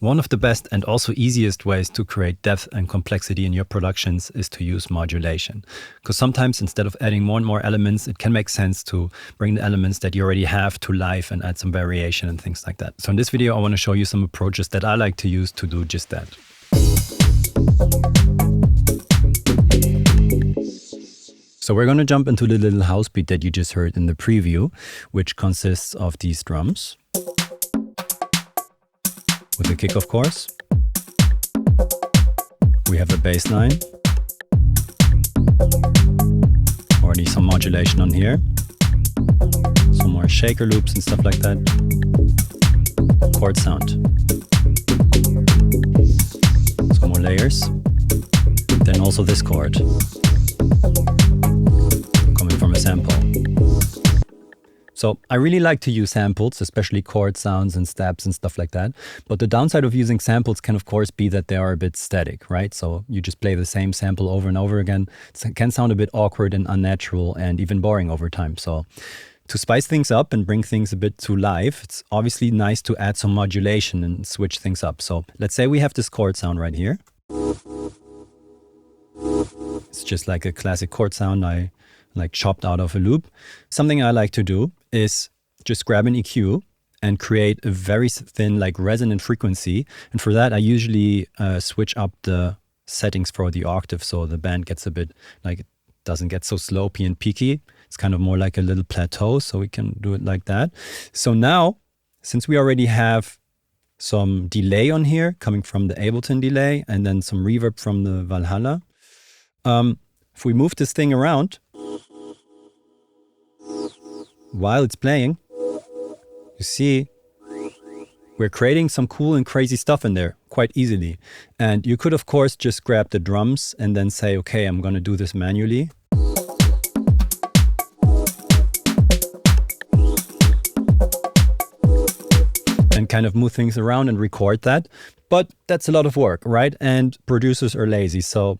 One of the best and also easiest ways to create depth and complexity in your productions is to use modulation. Because sometimes instead of adding more and more elements, it can make sense to bring the elements that you already have to life and add some variation and things like that. So in this video, I want to show you some approaches that I like to use to do just that. So we're going to jump into the little house beat that you just heard in the preview, which consists of these drums. With a kick, of course. We have a bass line. Already some modulation on here. Some more shaker loops and stuff like that. Chord sound. Some more layers. Then also this chord. Coming from a sample. So I really like to use samples, especially chord sounds and steps and stuff like that. But the downside of using samples can of course be that they are a bit static, right? So you just play the same sample over and over again. It can sound a bit awkward and unnatural and even boring over time. So to spice things up and bring things a bit to life, it's obviously nice to add some modulation and switch things up. So let's say we have this chord sound right here. It's just like a classic chord sound I like chopped out of a loop. Something I like to do is just grab an EQ and create a very thin like resonant frequency. And for that, I usually switch up the settings for the octave. So the band gets a bit like, it doesn't get so slopey and peaky. It's kind of more like a little plateau. So we can do it like that. So now, since we already have some delay on here coming from the Ableton delay and then some reverb from the Valhalla, if we move this thing around, while it's playing, you see we're creating some cool and crazy stuff in there quite easily. And you could, of course, just grab the drums and then say, okay, I'm going to do this manually. And kind of move things around and record that. But that's a lot of work, right? And producers are lazy. So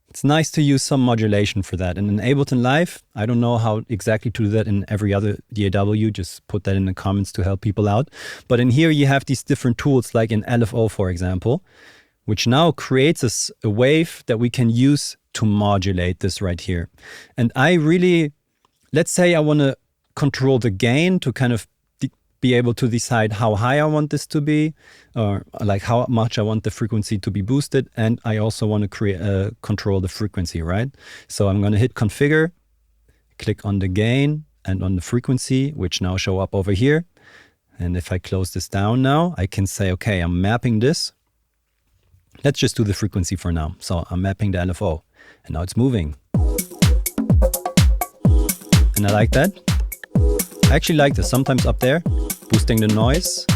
it's nice to use some modulation for that. And in Ableton Live, I don't know how exactly to do that in every other DAW, just put that in the comments to help people out. But in here you have these different tools like in LFO, for example, which now creates a wave that we can use to modulate this right here. And I really, let's say I want to control the gain to kind of be able to decide how high I want this to be, or like how much I want the frequency to be boosted. And I also want to control the frequency, right? So I'm going to hit configure, click on the gain and on the frequency, which now show up over here. And if I close this down now, I can say, okay, I'm mapping this. Let's just do the frequency for now. So I'm mapping the LFO and now it's moving. And I like that. I actually like this sometimes up there, boosting the noise.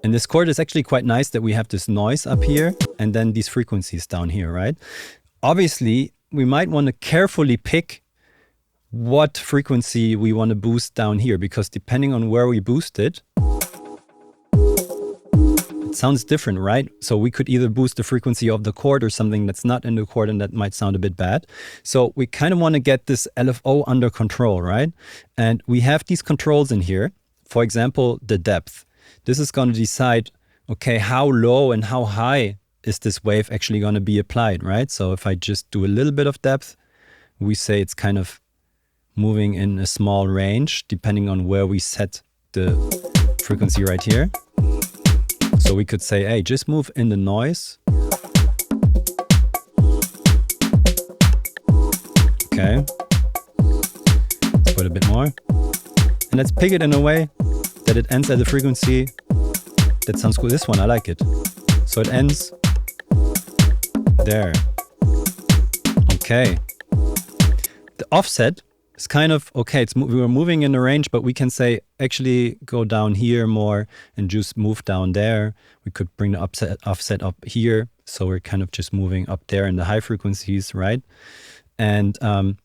In this chord, it's actually quite nice that we have this noise up here and then these frequencies down here, right? Obviously, we might want to carefully pick what frequency we want to boost down here, because depending on where we boost it, it sounds different, right? So we could either boost the frequency of the chord or something that's not in the chord, and that might sound a bit bad. So we kind of want to get this LFO under control, right? And we have these controls in here. For example, the depth. This is going to decide, okay, how low and how high is this wave actually going to be applied, right? So if I just do a little bit of depth, we say it's kind of moving in a small range, depending on where we set the frequency right here. So we could say, hey, just move in the noise. Okay. Let's put a bit more. And let's pick it in a way that it ends at a frequency that sounds cool. This one, I like it. So it ends there. Okay. The offset is kind of, okay, we were moving in the range, but we can say, actually go down here more and just move down there. We could bring the offset up here. So we're kind of just moving up there in the high frequencies, right? And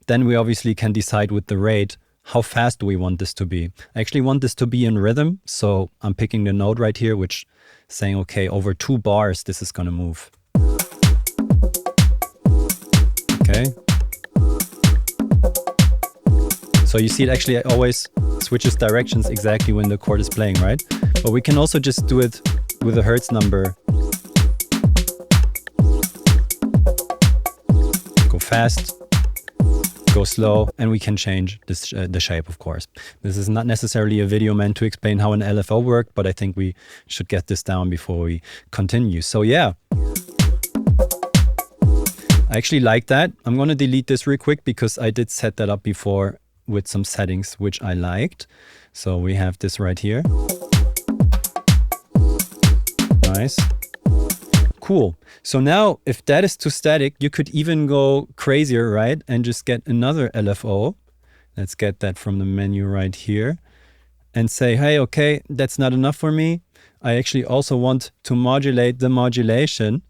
then we obviously can decide with the rate, how fast do we want this to be? I actually want this to be in rhythm. So I'm picking the note right here, which is saying, okay, over 2 bars, this is going to move. Okay. So you see it actually always switches directions exactly when the chord is playing, right? But we can also just do it with a Hertz number. Go fast, go slow, and we can change this, the shape, of course. This is not necessarily a video meant to explain how an LFO works, but I think we should get this down before we continue. So yeah, I actually like that. I'm going to delete this real quick because I did set that up before with some settings which I liked. So we have this right here. Nice. Cool. So now if that is too static, you could even go crazier, right? And just get another LFO. Let's get that from the menu right here and say, hey, okay, that's not enough for me. I actually also want to modulate the modulation.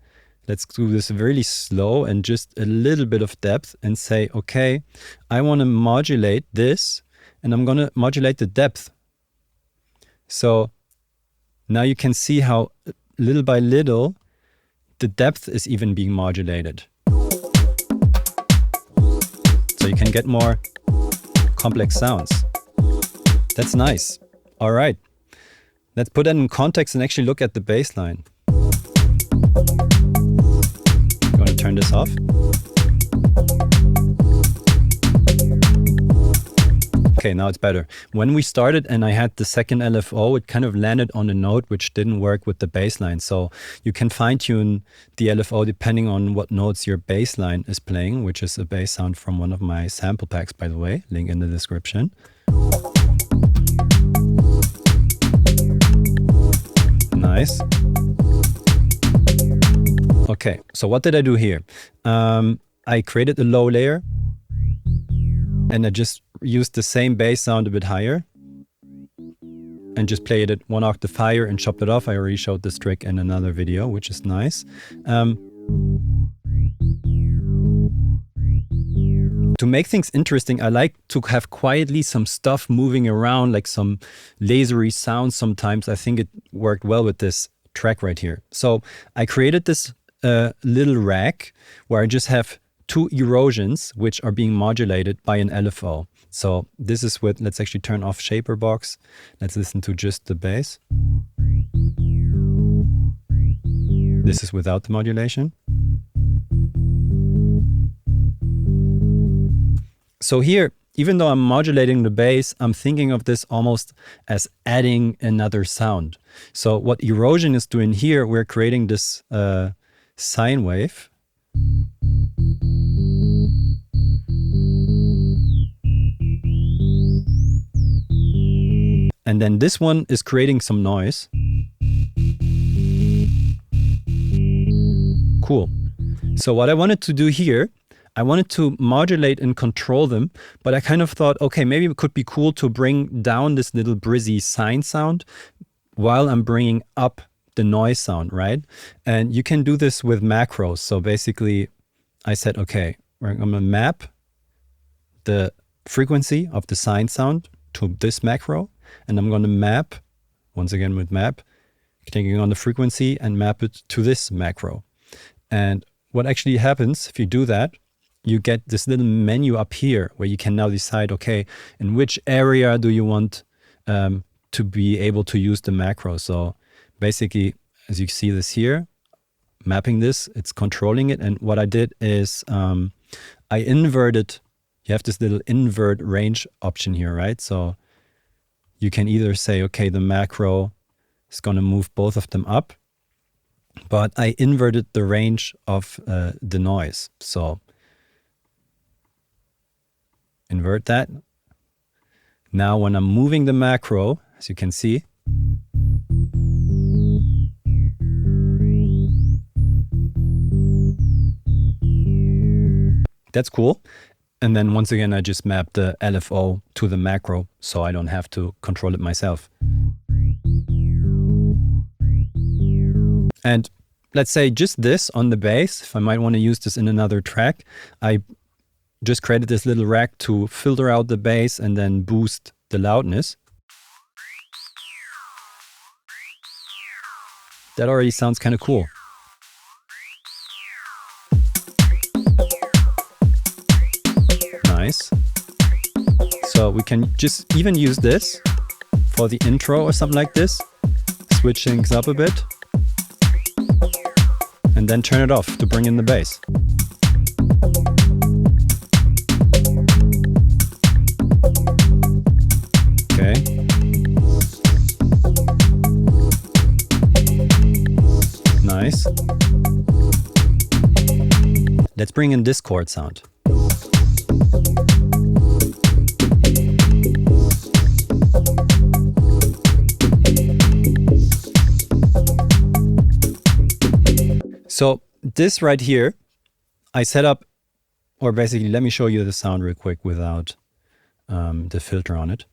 Let's do this really slow and just a little bit of depth and say, okay, I want to modulate this and I'm going to modulate the depth. So now you can see how little by little the depth is even being modulated. So you can get more complex sounds. That's nice. All right. Let's put that in context and actually look at the bass line. I'm going to turn this off. Okay, now it's better. When we started and I had the second LFO, it kind of landed on a note which didn't work with the bass line. So you can fine tune the LFO depending on what notes your bass line is playing, which is a bass sound from one of my sample packs, by the way, link in the description. Nice. Okay, so what did I do here? I created a low layer and I just used the same bass sound a bit higher and just played it one octave higher and chopped it off. I already showed this trick in another video, which is nice. To make things interesting, I like to have quietly some stuff moving around, like some lasery sounds sometimes. I think it worked well with this track right here. So I created this little rack where I just have two erosions which are being modulated by an LFO. So this is with, let's actually turn off shaper box. Let's listen to just the bass. This is without the modulation. So here, even though I'm modulating the bass, I'm thinking of this almost as adding another sound. So what erosion is doing here, we're creating this sine wave. And then this one is creating some noise. Cool. So what I wanted to do here, I wanted to modulate and control them, but I kind of thought, okay, maybe it could be cool to bring down this little brizzy sine sound while I'm bringing up the noise sound, right? And you can do this with macros. So basically I said, okay, I'm going to map the frequency of the sine sound to this macro. And I'm going to map, once again with map, taking on the frequency and map it to this macro. And what actually happens if you do that, you get this little menu up here where you can now decide, okay, in which area do you want to be able to use the macro. So basically, as you see this here, mapping this, it's controlling it. And what I did is I inverted, you have this little invert range option here, right? So you can either say, okay, the macro is going to move both of them up, but I inverted the range of the noise. So invert that. Now when I'm moving the macro, as you can see, that's cool. And then once again, I just map the LFO to the macro so I don't have to control it myself. And let's say just this on the bass, if I might want to use this in another track, I just created this little rack to filter out the bass and then boost the loudness. That already sounds kind of cool. Nice. So we can just even use this for the intro or something like this. switch things up a bit, and then turn it off to bring in the bass. Okay. Nice. Let's bring in this chord sound. So this right here, I set up, or basically let me show you the sound real quick without the filter on it.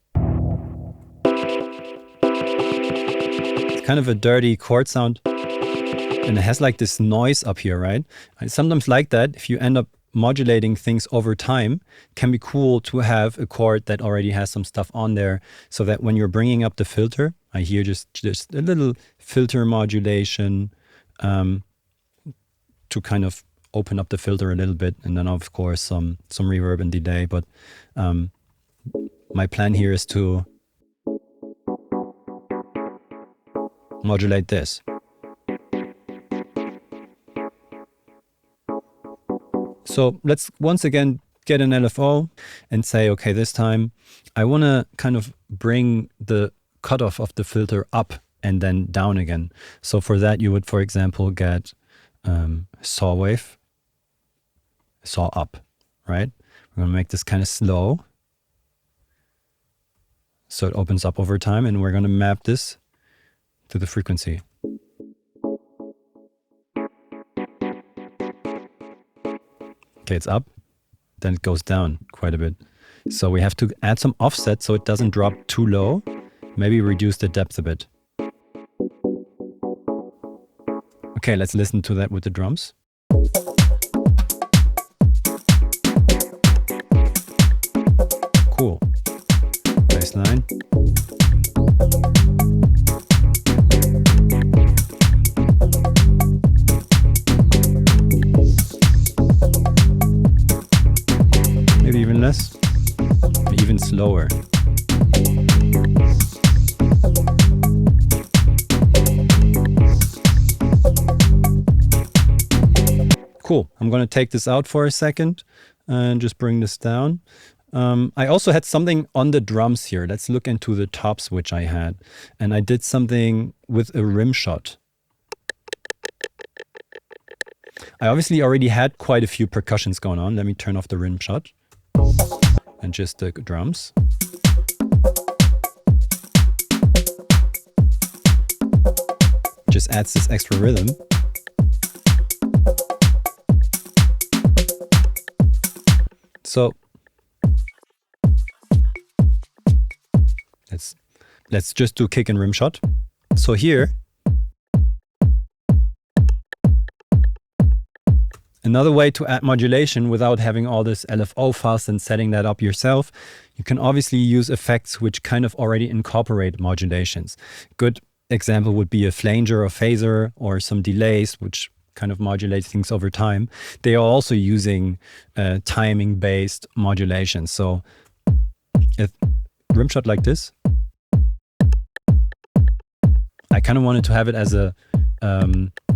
It's kind of a dirty chord sound, and it has like this noise up here, right? I sometimes like that. If you end up modulating things over time, it can be cool to have a chord that already has some stuff on there, so that when you're bringing up the filter, I hear just a little filter modulation to kind of open up the filter a little bit, and then of course some reverb and delay. But my plan here is to modulate this. So let's once again get an LFO and say, okay, this time I want to kind of bring the cutoff of the filter up and then down again. So for that, you would, for example, get saw wave, saw up, right? We're going to make this kind of slow, so it opens up over time, and we're going to map this to the frequency. Okay, it's up, then it goes down quite a bit. So we have to add some offset so it doesn't drop too low, maybe reduce the depth a bit. Okay, let's listen to that with the drums. Cool. Bass line. Maybe even less, even slower. Cool. I'm going to take this out for a second and just bring this down. I also had something on the drums here. Let's look into the tops, which I had. And I did something with a rim shot. I obviously already had quite a few percussions going on. Let me turn off the rim shot and just the drums. Just adds this extra rhythm. So let's just do kick and rim shot. So here, another way to add modulation without having all this LFO fuss and setting that up yourself, you can obviously use effects which kind of already incorporate modulations. Good example would be a flanger or phaser, or some delays which kind of modulate things over time. They are also using timing-based modulation. So a rim shot like this, I kind of wanted to have it as a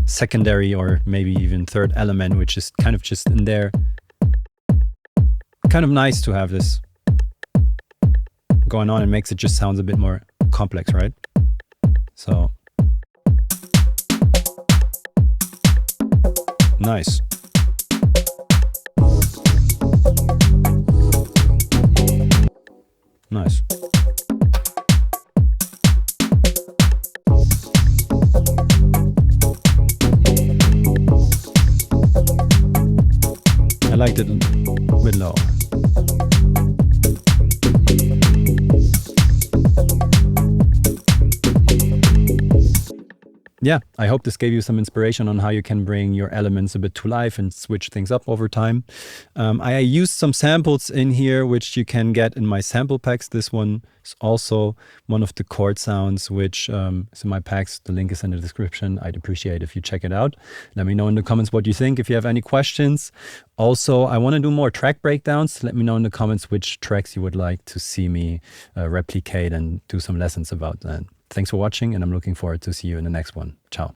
secondary or maybe even third element, which is kind of just in there. Kind of nice to have this going on. It makes it just sounds a bit more complex, right? So nice. Nice. I liked it a bit low. Yeah, I hope this gave you some inspiration on how you can bring your elements a bit to life and switch things up over time. I used some samples in here, which you can get in my sample packs. This one is also one of the chord sounds, which is in my packs. The link is in the description. I'd appreciate if you check it out. Let me know in the comments what you think, if you have any questions. Also, I want to do more track breakdowns. Let me know in the comments which tracks you would like to see me replicate and do some lessons about that. Thanks for watching, and I'm looking forward to see you in the next one. Ciao.